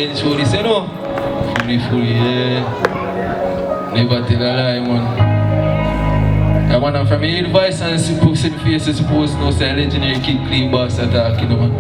again, show this, you know. Fully, yeah. Never tell a lie, man. I want to from your advice and see the face, I suppose, no, say legendary kid clean boss attack, you know, man.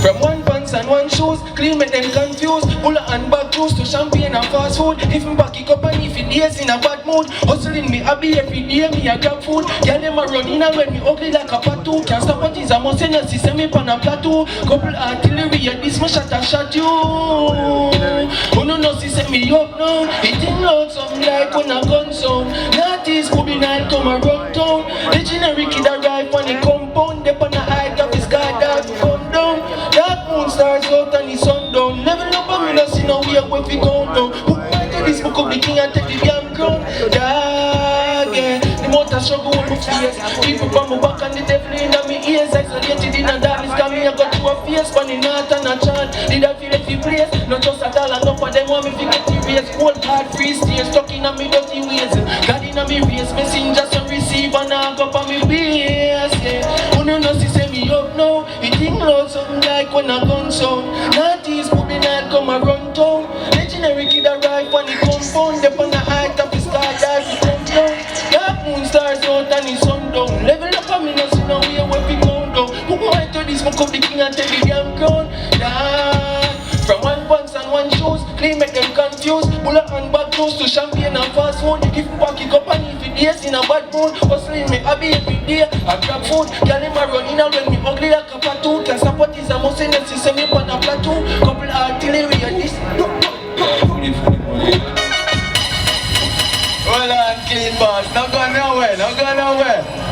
From one pants and one shoes, clean make them confused. Bullet and bag cruise to champagne and fast food. If me back it up and if it days in a bad mood, hustling me happy every day, me a grab food. Girl them a running and when me ugly like a patu. Can't stop what is a must and see send me pan a plateau. Couple artillery and this my shot a shot you. Oh no, see set me up now. Hitting loud something like when a gun sound. Naughty Scooby night come a run down. Legendary kid arrive on the compound. They on the height of his guy that come down. Dark moon stars out and the sun down. Level up and me no see no way where we go down. Put my to this book of the king and take the damn crown. Yeah, the motor struggle with my face. People from my back and the devil in my ears. Isolated in a darkness, cause me I got to a face. But in not and a chant, did I feel every place? Not just a dollar, enough for them want me to get the race. Cold hard free stay, stuck in a me dirty ways. God in a me race, messengers to receive and I go on me base. Yeah, who no see say me up now. It think loud something like when a gun sound. Naughties put me night come a run town. Legendary kid arrive on the compound. They on the height of the sky as he come down. Dark moon stars out and the sun down. Level up and me no see no way where we go down. Who went to this smoke of the king and take the damn crown. From one pants and one shoes, clean make them confused. Bullet and bag close to champagne and fast food. If me back it up and if it days in a bad mood, hustling me happy every day. I grab food, girl them a running and when me ugly like a platoon. Can't stop what is a must and see send me on a plateau. Couple artillery and this. Hold on, clean boss, not going nowhere, not going nowhere.